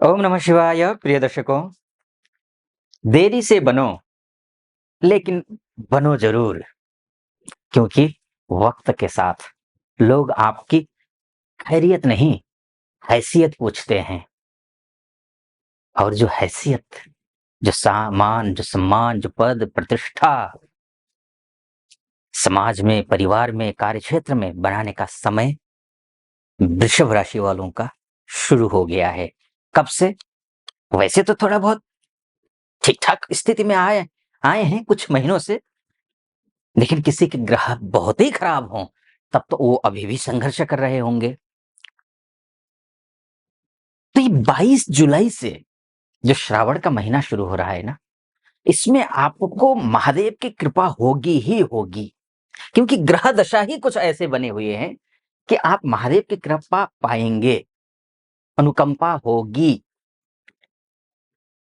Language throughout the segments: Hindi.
ओम नमः शिवाय। प्रिय दर्शकों, देरी से बनो, लेकिन बनो जरूर, क्योंकि वक्त के साथ लोग आपकी खैरियत नहीं, हैसियत पूछते हैं। और जो हैसियत, जो सामान, जो सम्मान, जो पद प्रतिष्ठा समाज में, परिवार में, कार्यक्षेत्र में बनाने का समय वृषभ राशि वालों का शुरू हो गया है। कब से? वैसे तो थोड़ा बहुत ठीक ठाक स्थिति में आए आए हैं कुछ महीनों से, लेकिन किसी के ग्रह बहुत ही खराब हों, तब तो वो अभी भी संघर्ष कर रहे होंगे। तो ये 22 जुलाई से जो श्रावण का महीना शुरू हो रहा है ना, इसमें आपको महादेव की कृपा होगी ही होगी, क्योंकि ग्रह दशा ही कुछ ऐसे बने हुए हैं कि आप महादेव की कृपा पाएंगे, अनुकंपा होगी।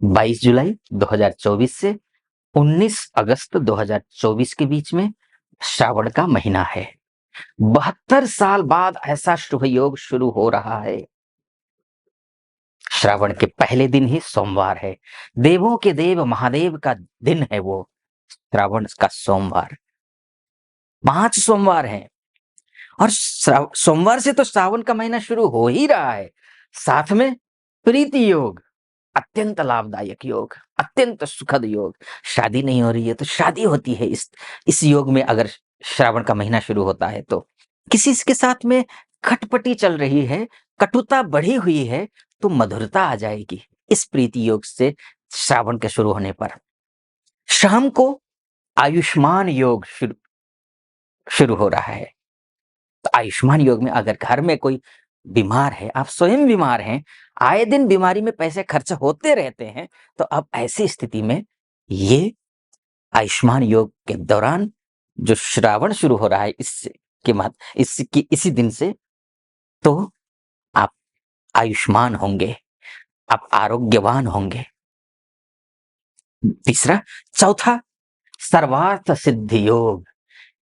22 जुलाई 2024 से 19 अगस्त 2024 के बीच में श्रावण का महीना है। 72 साल बाद ऐसा शुभ योग शुरू हो रहा है। श्रावण के पहले दिन ही सोमवार है। देवों के देव महादेव का दिन है वो, श्रावण का सोमवार। 5 सोमवार हैं और सोमवार से तो श्रावण का महीना शुरू हो ही रहा है। साथ में प्रीति योग, अत्यंत लाभदायक योग, अत्यंत सुखद योग। शादी नहीं हो रही है तो शादी होती है इस योग में। अगर श्रावण का महीना शुरू होता है तो किसी के साथ में खटपटी चल रही है, कटुता बढ़ी हुई है, तो मधुरता आ जाएगी इस प्रीति योग से श्रावण के शुरू होने पर। शाम को आयुष्मान योग शुरू शुरू हो रहा है। तो आयुष्मान योग में अगर घर में कोई बीमार है, आप स्वयं बीमार हैं, आए दिन बीमारी में पैसे खर्च होते रहते हैं, तो अब ऐसी स्थिति में ये आयुष्मान योग के दौरान जो श्रावण शुरू हो रहा है, इससे के मत इसकी इसी दिन से तो आप आयुष्मान होंगे, आप आरोग्यवान होंगे। तीसरा, चौथा, सर्वार्थ सिद्धि योग।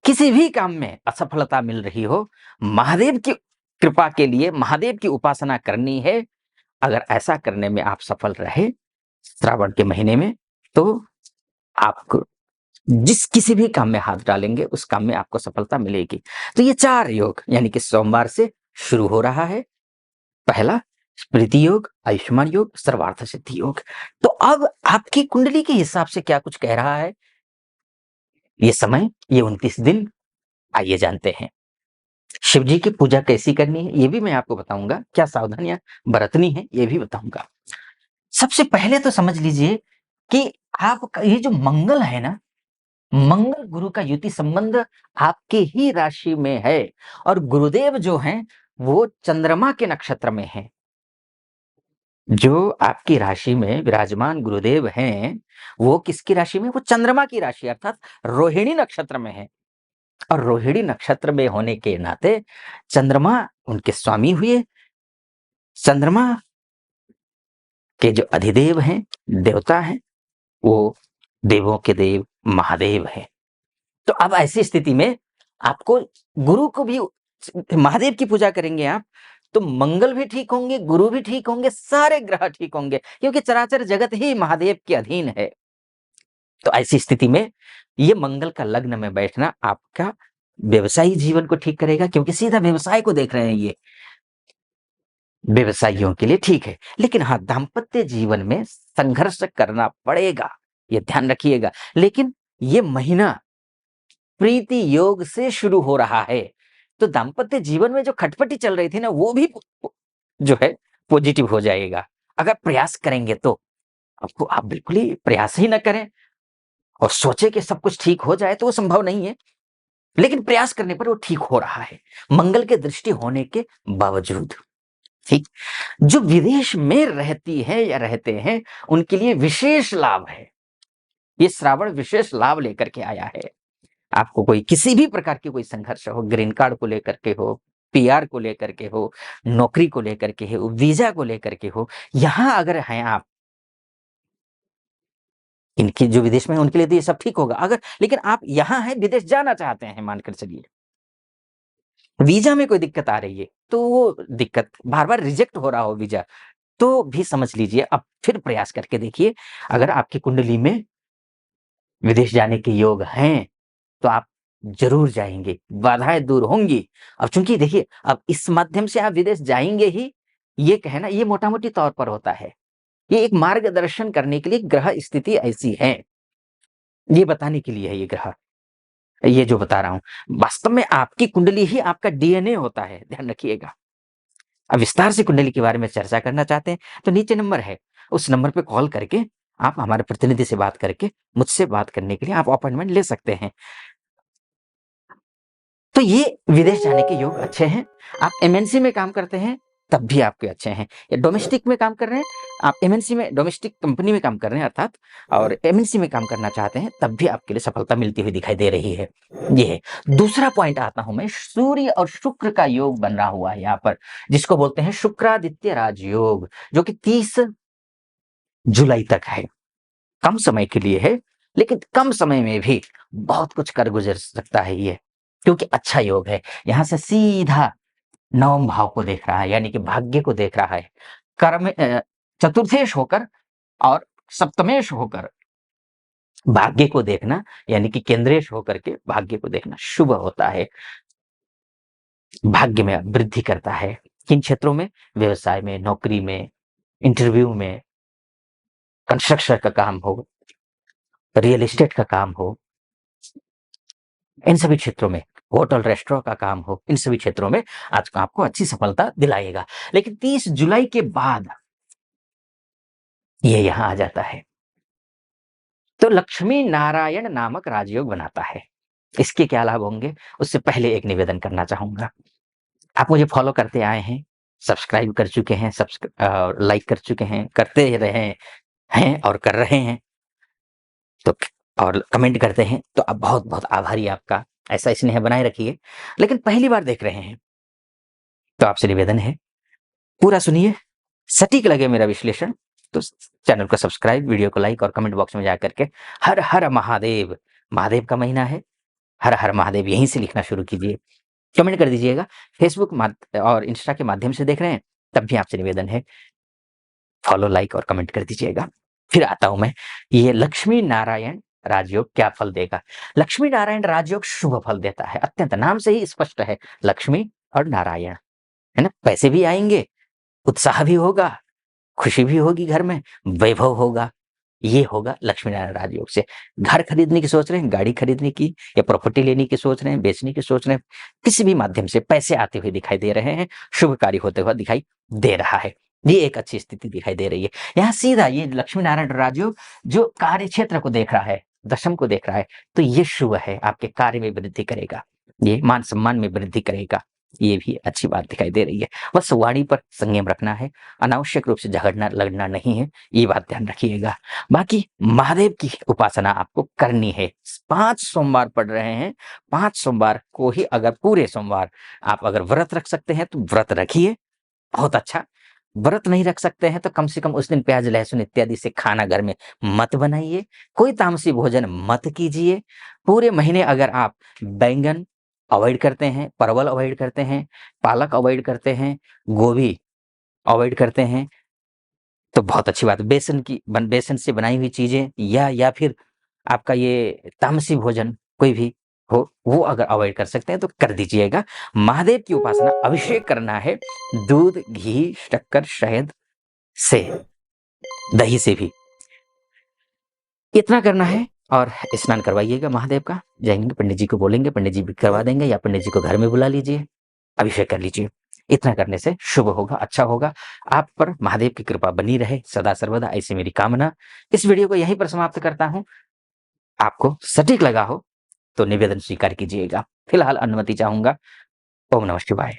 किसी भी काम में असफलता मिल रही हो, महादेव की कृपा के लिए महादेव की उपासना करनी है। अगर ऐसा करने में आप सफल रहे श्रावण के महीने में, तो आपको जिस किसी भी काम में हाथ डालेंगे उस काम में आपको सफलता मिलेगी। तो ये 4 योग यानी कि सोमवार से शुरू हो रहा है। पहला प्रीति योग, आयुष्मान योग, सर्वार्थ सिद्धि योग। तो अब आपकी कुंडली के हिसाब से क्या कुछ कह रहा है ये समय, ये 29 दिन, आइए जानते हैं। शिव जी की पूजा कैसी करनी है ये भी मैं आपको बताऊंगा, क्या सावधानियां बरतनी है ये भी बताऊंगा। सबसे पहले तो समझ लीजिए कि आपका ये जो मंगल है ना, मंगल गुरु का युति संबंध आपके ही राशि में है। और गुरुदेव जो हैं वो चंद्रमा के नक्षत्र में हैं। जो आपकी राशि में विराजमान गुरुदेव हैं, वो किसकी राशि में? वो चंद्रमा की राशि अर्थात रोहिणी नक्षत्र में है। और रोहिणी नक्षत्र में होने के नाते चंद्रमा उनके स्वामी हुए। चंद्रमा के जो अधिदेव हैं, देवता हैं, वो देवों के देव महादेव हैं। तो अब ऐसी स्थिति में आपको गुरु को भी, महादेव की पूजा करेंगे आप, तो मंगल भी ठीक होंगे, गुरु भी ठीक होंगे, सारे ग्रह ठीक होंगे, क्योंकि चराचर जगत ही महादेव के अधीन है। तो ऐसी स्थिति में ये मंगल का लग्न में बैठना आपका व्यवसायिक जीवन को ठीक करेगा, क्योंकि सीधा व्यवसाय को देख रहे हैं ये, व्यवसायियों के लिए ठीक है। लेकिन हाँ, दाम्पत्य जीवन में संघर्ष करना पड़ेगा, ये ध्यान रखिएगा। लेकिन ये महीना प्रीति योग से शुरू हो रहा है, तो दाम्पत्य जीवन में जो खटपटी चल रही थी ना, वो भी जो है पॉजिटिव हो जाएगा। अगर प्रयास करेंगे तो। आपको आप बिल्कुल ही प्रयास ही ना करें और सोचे कि सब कुछ ठीक हो जाए, तो वो संभव नहीं है। लेकिन प्रयास करने पर वो ठीक हो रहा है, मंगल के दृष्टि होने के बावजूद। ठीक। जो विदेश में रहती है या रहते हैं, उनके लिए विशेष लाभ है। ये श्रावण विशेष लाभ लेकर के आया है। आपको कोई किसी भी प्रकार की कोई संघर्ष हो, ग्रीन कार्ड को लेकर के हो, पीआर को लेकर के हो, नौकरी को लेकर के हो, वीजा को लेकर के हो, यहां अगर हैं आप, इनकी जो विदेश में है उनके लिए तो ये सब ठीक होगा। अगर लेकिन आप यहां हैं, विदेश जाना चाहते हैं, मानकर चलिए वीजा में कोई दिक्कत आ रही है, तो वो दिक्कत बार बार रिजेक्ट हो रहा हो वीजा, तो भी समझ लीजिए, अब फिर प्रयास करके देखिए, अगर आपकी कुंडली में विदेश जाने के योग हैं, तो आप ज़रूर जाएँगे, बाधाएँ दूर होंगी। अब चूँकि देखिए, अब इस माध्यम से आप विदेश जाएँगे ही, ये कहना ये मोटा-मोटी तौर पर होता है। ये एक मार्गदर्शन करने के लिए ग्रह स्थिति ऐसी है, ये बताने के लिए है ये ग्रह, ये जो बता रहा हूँ। वास्तव में आपकी कुंडली ही आपका डीएनए होता है, ध्यान रखिएगा। अब विस्तार से कुंडली के बारे में चर्चा करना चाहते हैं, तो नीचे नंबर है, उस नंबर पे कॉल करके आप हमारे प्रतिनिधि से बात करके, मुझसे बात करने के लिए आप अपॉइंटमेंट ले सकते हैं। तो ये विदेश जाने के योग अच्छे हैं। आप एमएनसी में काम करते हैं, तब भी आपके अच्छे हैं। या डोमेस्टिक में काम कर रहे हैं, आप एमएनसी में डोमेस्टिक कंपनी में काम कर रहे हैं अर्थात, और एमएनसी में काम करना चाहते हैं, तब भी आपके लिए सफलता मिलती हुई दिखाई दे रही है। ये है। दूसरा पॉइंट आता हूँ मैं, सूर्य और शुक्र का योग बन रहा हुआ है यहाँ पर, जिसको बोलते हैं शुक्रादित्य राजयोग, जो कि 30 जुलाई तक है। कम समय के लिए है, लेकिन कम समय में भी बहुत कुछ कर गुजर सकता है ये, क्योंकि अच्छा योग है। यहाँ से सीधा नवम भाव को देख रहा है, यानी कि भाग्य को देख रहा है। कर्म चतुर्थेश होकर और सप्तमेश होकर भाग्य को देखना, यानी कि केंद्रेश होकर के भाग्य को देखना शुभ होता है। भाग्य में वृद्धि करता है। किन क्षेत्रों में? व्यवसाय में, नौकरी में, इंटरव्यू में, कंस्ट्रक्शन का काम हो, रियल एस्टेट का काम हो, इन सभी क्षेत्रों में, होटल रेस्टोरेंट का काम हो, इन सभी क्षेत्रों में आज का आपको अच्छी सफलता दिलाएगा। लेकिन 30 जुलाई के बाद ये यहाँ आ जाता है, तो लक्ष्मी नारायण नामक राजयोग बनाता है। इसके क्या लाभ होंगे, उससे पहले एक निवेदन करना चाहूंगा। आप मुझे फॉलो करते आए हैं, सब्सक्राइब कर चुके हैं, लाइक कर चुके हैं, करते रहे हैं और कर रहे हैं, तो और कमेंट करते हैं, तो अब बहुत बहुत आभारी आपका। ऐसा स्नेह बनाए रखिए। लेकिन पहली बार देख रहे हैं, तो आपसे निवेदन है, पूरा सुनिए, सटीक लगे मेरा विश्लेषण तो चैनल को सब्सक्राइब, वीडियो को लाइक और कमेंट बॉक्स में जाकर के हर हर महादेव, महादेव का महीना है, हर हर महादेव यहीं से लिखना शुरू कीजिए, कमेंट कर दीजिएगा। फेसबुक और इंस्टा के माध्यम से देख रहे हैं, तब भी आपसे निवेदन है, फॉलो, लाइक और कमेंट कर दीजिएगा। फिर आता हूं मैं, ये लक्ष्मी नारायण राजयोग क्या फल देगा। लक्ष्मी नारायण राजयोग शुभ फल देता है, अत्यंत, नाम से ही स्पष्ट है, लक्ष्मी और नारायण, है ना। पैसे भी आएंगे, उत्साह भी होगा, खुशी भी होगी घर में, वैभव होगा। ये होगा लक्ष्मी नारायण राजयोग से। घर खरीदने की सोच रहे हैं, गाड़ी खरीदने की, या प्रॉपर्टी लेने की सोच रहे हैं, बेचने की सोच रहे हैं, किसी भी माध्यम से पैसे आते हुए दिखाई दे रहे हैं, शुभ कार्य होते हुए दिखाई दे रहा है, ये एक अच्छी स्थिति दिखाई दे रही है। यहाँ सीधा ये लक्ष्मी नारायण राजयोग जो कार्य क्षेत्र को देख रहा है, दशम को देख रहा है, तो ये शुभ है, आपके कार्य में वृद्धि करेगा, ये मान सम्मान में वृद्धि करेगा, ये भी अच्छी बात दिखाई दे रही है। बस वाणी पर संयम रखना है, अनावश्यक रूप से झगड़ना लड़ना नहीं है, ये बात ध्यान रखिएगा। बाकी महादेव की उपासना आपको करनी है। 5 सोमवार पड़ रहे हैं, 5 सोमवार को ही, अगर पूरे सोमवार आप अगर व्रत रख सकते हैं तो व्रत रखिए, बहुत अच्छा। व्रत नहीं रख सकते हैं तो कम से कम उस दिन प्याज लहसुन इत्यादि से खाना घर में मत बनाइए, कोई तामसी भोजन मत कीजिए। पूरे महीने अगर आप बैंगन अवॉइड करते हैं, परवल अवॉइड करते हैं, पालक अवॉइड करते हैं, गोभी अवॉइड करते हैं, तो बहुत अच्छी बात है। बेसन से बनाई हुई चीजें, या फिर आपका ये तामसी भोजन कोई भी हो, वो अगर अवॉइड कर सकते हैं तो कर दीजिएगा। महादेव की उपासना अभिषेक करना है, दूध, घी, शक्कर, शहद से, दही से भी, इतना करना है। और स्नान करवाइएगा महादेव का, जाएंगे पंडित जी को बोलेंगे, पंडित जी भी करवा देंगे, या पंडित जी को घर में बुला लीजिए, अभिषेक कर लीजिए। इतना करने से शुभ होगा, अच्छा होगा। आप पर महादेव की कृपा बनी रहे सदा सर्वदा, ऐसी मेरी कामना। इस वीडियो को यहीं पर समाप्त करता हूं। आपको सटीक लगा हो तो निवेदन स्वीकार कीजिएगा। फिलहाल अनुमति चाहूंगा। ओम नमः शिवाय।